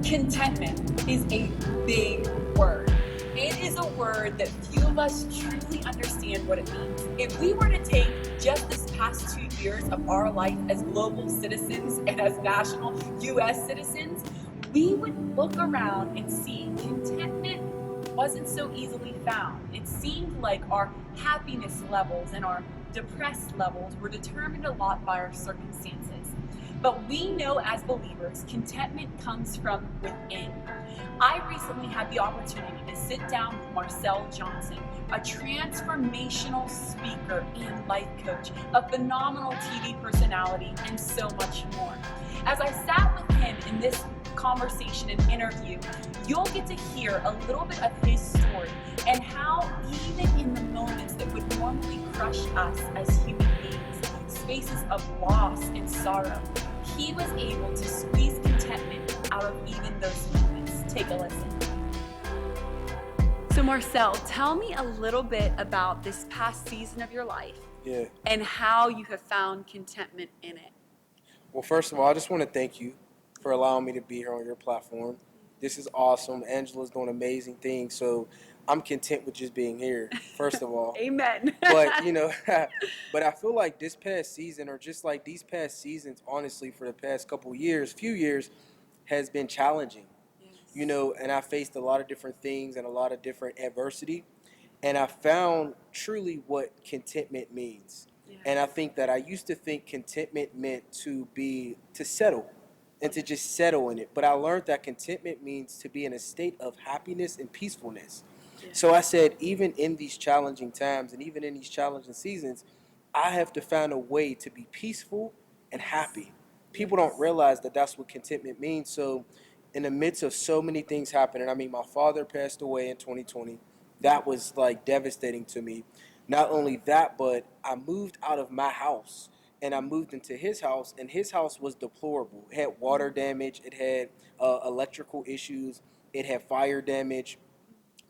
Contentment is a big word. It is a word that few of us truly understand what it means. If we were to take just this past 2 years of our life as global citizens and as national U.S. citizens, we would look around and see contentment wasn't so easily found. It seemed like our happiness levels and our depressed levels were determined a lot by our circumstances. But we know as believers, contentment comes from within. I recently had the opportunity to sit down with Marcell Johnson, a transformational speaker and life coach, a phenomenal TV personality, and so much more. As I sat with him in this conversation and interview, you'll get to hear a little bit of his story and how even in the moments that would normally crush us as human beings, spaces of loss and sorrow, he was able to squeeze contentment out of even those moments. Take a listen. So Marcell, tell me a little bit about this past season of your life and how you have found contentment in it. Well, first of all, I just want to thank you for allowing me to be here on your platform. This is awesome. Angela's doing amazing things, so I'm content with just being here, first of all. Amen. But, but I feel like this past season, or just like these past seasons, honestly, for the past few years, has been challenging. Yes. And I faced a lot of different things and a lot of different adversity, and I found truly what contentment means. Yes. And I think that I used to think contentment meant to settle and to just settle in it. But I learned that contentment means to be in a state of happiness and peacefulness. Yes. So I said, even in these challenging times and even in these challenging seasons, I have to find a way to be peaceful and happy. People don't realize that that's what contentment means. So in the midst of so many things happening, I mean, my father passed away in 2020. That was like devastating to me. Not only that, but I moved out of my house and I moved into his house, and his house was deplorable. It had water damage, it had electrical issues, it had fire damage.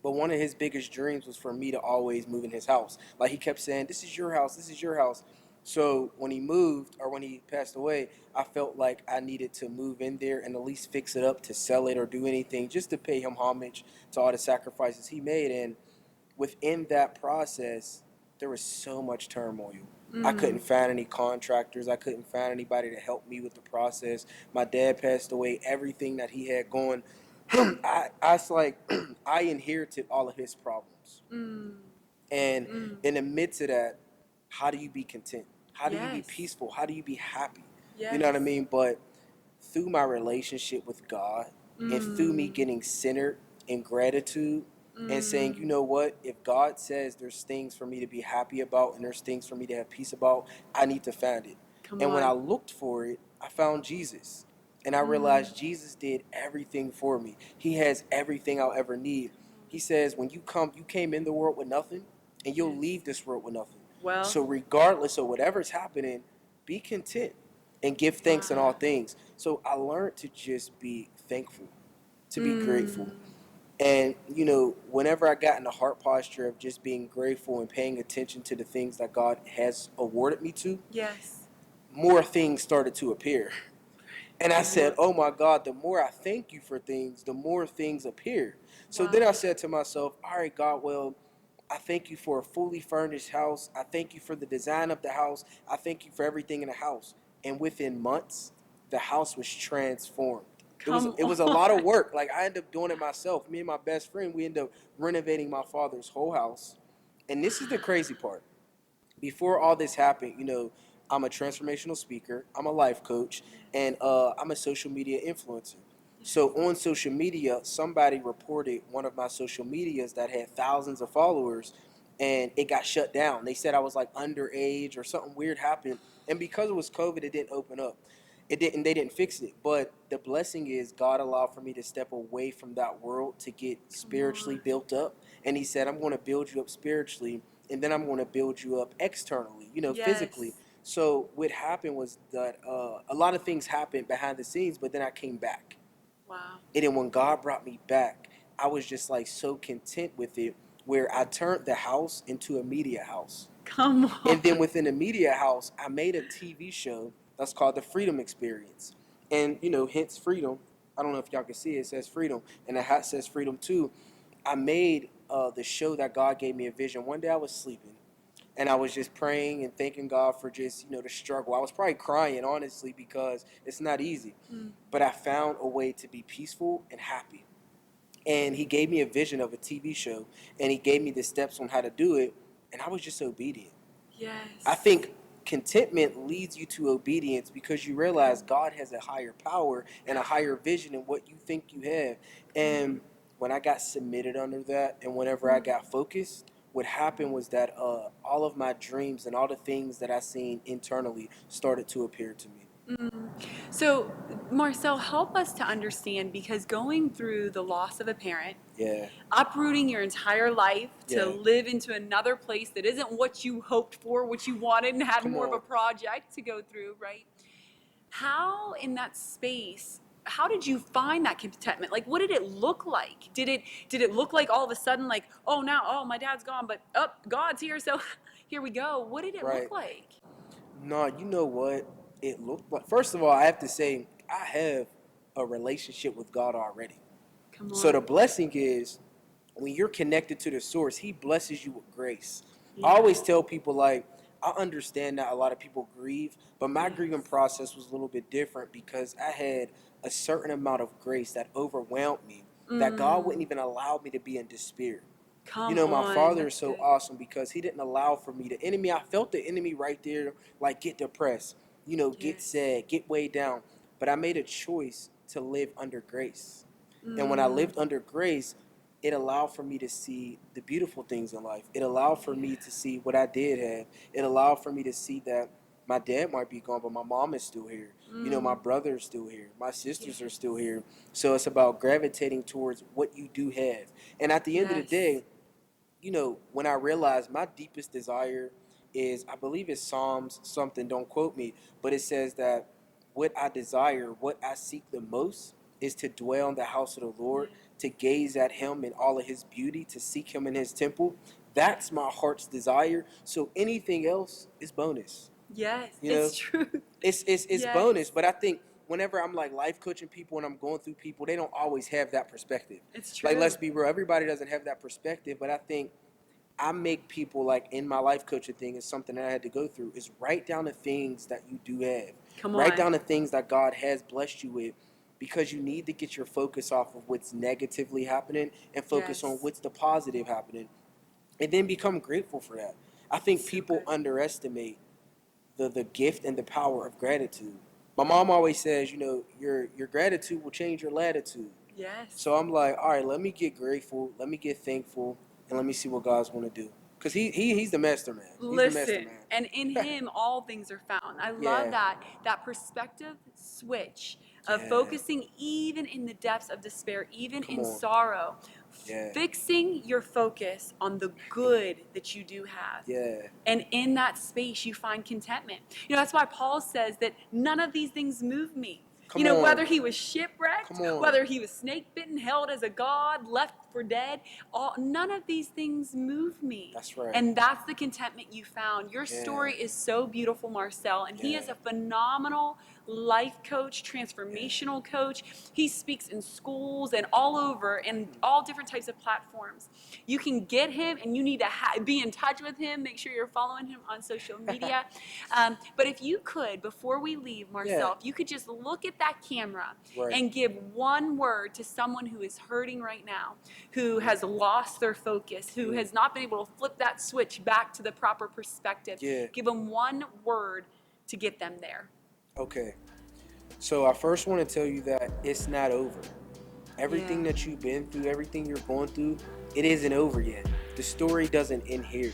But one of his biggest dreams was for me to always move in his house. Like, he kept saying, "This is your house, this is your house." So when he moved, or when he passed away, I felt like I needed to move in there and at least fix it up, to sell it or do anything, just to pay him homage to all the sacrifices he made. And within that process, there was so much turmoil. I couldn't find any contractors. I couldn't find anybody to help me with the process. My dad passed away. Everything that he had going, it's like I inherited all of his problems. And in the midst of that, how do you be content? How do you be peaceful? How do you be happy? Yes. You know what I mean? But through my relationship with God and through me getting centered in gratitude and saying, you know what, if God says there's things for me to be happy about and there's things for me to have peace about, I need to find it. When I looked for it, I found Jesus. And I realized Jesus did everything for me. He has everything I'll ever need. He says, when you came in the world with nothing, and you'll leave this world with nothing. Well, so regardless of whatever's happening, be content and give thanks in all things. So I learned to just be thankful, to be grateful. And, whenever I got in the heart posture of just being grateful and paying attention to the things that God has awarded me to, more things started to appear. And I said, oh my God, the more I thank you for things, the more things appear. So then I said to myself, all right, God, well, I thank you for a fully furnished house. I thank you for the design of the house. I thank you for everything in the house. And within months, the house was transformed. It was a lot of work. Like, I ended up doing it myself. Me and my best friend, we ended up renovating my father's whole house. And this is the crazy part. Before all this happened, I'm a transformational speaker, I'm a life coach, and I'm a social media influencer. So on social media, somebody reported one of my social medias that had thousands of followers, and it got shut down. They said I was like underage or something weird happened. And because it was COVID, it didn't open up. They didn't fix it. But the blessing is God allowed for me to step away from that world to get spiritually built up. And he said, I'm going to build you up spiritually, and then I'm going to build you up externally, physically. So what happened was that a lot of things happened behind the scenes, but then I came back. Wow. And then when God brought me back, I was just like so content with it, where I turned the house into a media house. Come on. And then within the media house, I made a TV show that's called The Freedom Experience. And, hence freedom, I don't know if y'all can see it. It says freedom, and the hat says freedom too. I made the show that God gave me a vision. One day I was sleeping, and I was just praying and thanking God for just, the struggle. I was probably crying, honestly, because it's not easy. But I found a way to be peaceful and happy. And he gave me a vision of a TV show, and he gave me the steps on how to do it, and I was just obedient. Yes. I think contentment leads you to obedience because you realize God has a higher power and a higher vision than what you think you have. And when I got submitted under that, and whenever I got focused, what happened was that all of my dreams and all the things that I seen internally started to appear to me. So, Marcel, help us to understand, because going through the loss of a parent, Yeah. uprooting your entire life to Yeah. live into another place that isn't what you hoped for, what you wanted, and had Come more of a on. project to go through, right? How in that space, how did you find that contentment? Like, what did it look like? Did it look like all of a sudden, like, oh, now, oh, my dad's gone, but God's here, so here we go. What did it Right. look like? No, you know what it looked like. First of all, I have to say I have a relationship with God already. Come So the on. blessing is when you're connected to the source, he blesses you with grace. I Yeah. always tell people, like, I understand that a lot of people grieve, but my Yes. grieving process was a little bit different because I had a certain amount of grace that overwhelmed me, that God wouldn't even allow me to be in despair. Come My on. father is That's so good. awesome because he didn't allow for me, the enemy, I felt the enemy right there, like, get depressed, get Yes. sad, get weighed down. But I made a choice to live under grace. And when I Mm. lived under grace, it allowed for me to see the beautiful things in life. It allowed for me to see what I did have. It allowed for me to see that my dad might be gone, but my mom is still here. My brother is still here. My sisters are still here. So it's about gravitating towards what you do have. And at the end of the Yes. day, when I realized my deepest desire is, I believe it's Psalms something, don't quote me, but it says that what I desire, what I seek the most is to dwell in the house of the Lord, to gaze at him in all of his beauty, to seek him in his temple. That's my heart's desire. So anything else is bonus. Yes, You know, it's true. it's Yes. bonus, but I think whenever I'm like life coaching people and I'm going through people, they don't always have that perspective. It's true. Like, let's be real, everybody doesn't have that perspective, but I think I make people, like, in my life coaching thing, is something that I had to go through, is write down the things that you do have. Come Write on. down the things that God has blessed you with, because you need to get your focus off of what's negatively happening and focus on Yes. what's the positive happening, and then become grateful for that. I think So people good. underestimate the gift and the power of gratitude. My mom always says, your gratitude will change your latitude. Yes. So I'm like, all right, let me get grateful, let me get thankful, and let me see what God's want to do. Because he's the master man. He's the master Listen, man. and in him all things are found. I love Yeah. that perspective switch of Yeah. focusing even in the depths of despair, even Come in on. sorrow, Yeah. fixing your focus on the good that you do have. Yeah. And in that space, you find contentment. That's why Paul says that none of these things move me. Come on. Whether he was shipwrecked, Come on. whether he was snake bitten, held as a god, left for dead, none of these things move me. That's right. And that's the contentment you found. Your Yeah. story is so beautiful, Marcel, and he Yeah. is a phenomenal life coach, transformational coach. He speaks in schools and all over and all different types of platforms. You can get him, and you need to be in touch with him. Make sure you're following him on social media. But if you could, before we leave, Marcel, if you could just look at that camera Right. and give one word to someone who is hurting right now, who has lost their focus, who has not been able to flip that switch back to the proper perspective. Yeah. Give them one word to get them there. Okay. So I first want to tell you that it's not over. Everything Yeah. that you've been through, everything you're going through, it isn't over yet. The story doesn't end here.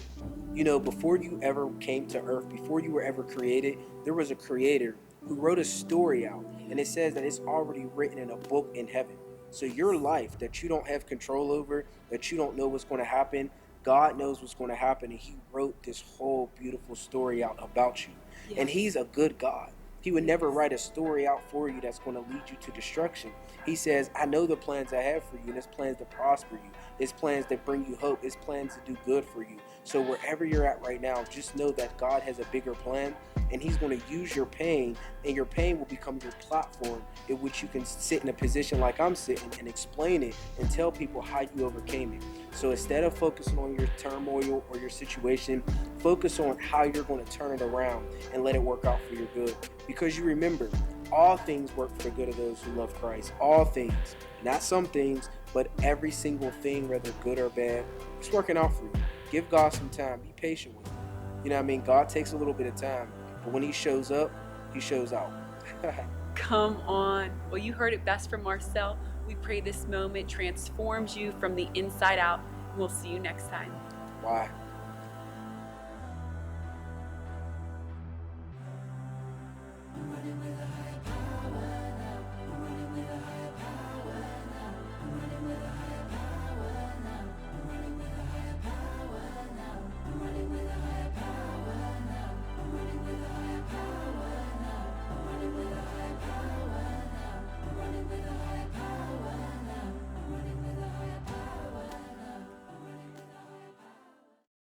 Before you ever came to earth, before you were ever created, there was a creator who wrote a story out. And it says that it's already written in a book in heaven. So your life that you don't have control over, that you don't know what's going to happen, God knows what's going to happen. And he wrote this whole beautiful story out about you. Yes. And he's a good God. He would never write a story out for you that's going to lead you to destruction. He says, I know the plans I have for you, and it's plans to prosper you. It's plans that bring you hope. It's plans to do good for you. So wherever you're at right now, just know that God has a bigger plan, and he's going to use your pain, and your pain will become your platform in which you can sit in a position like I'm sitting and explain it and tell people how you overcame it. So instead of focusing on your turmoil or your situation, focus on how you're going to turn it around and let it work out for your good. Because you remember, all things work for the good of those who love Christ. All things. Not some things, but every single thing, whether good or bad, it's working out for you. Give God some time. Be patient with him. You know what I mean? God takes a little bit of time, but when he shows up, he shows out. Come on. Well, you heard it best from Marcell. We pray this moment transforms you from the inside out, and we'll see you next time. Why?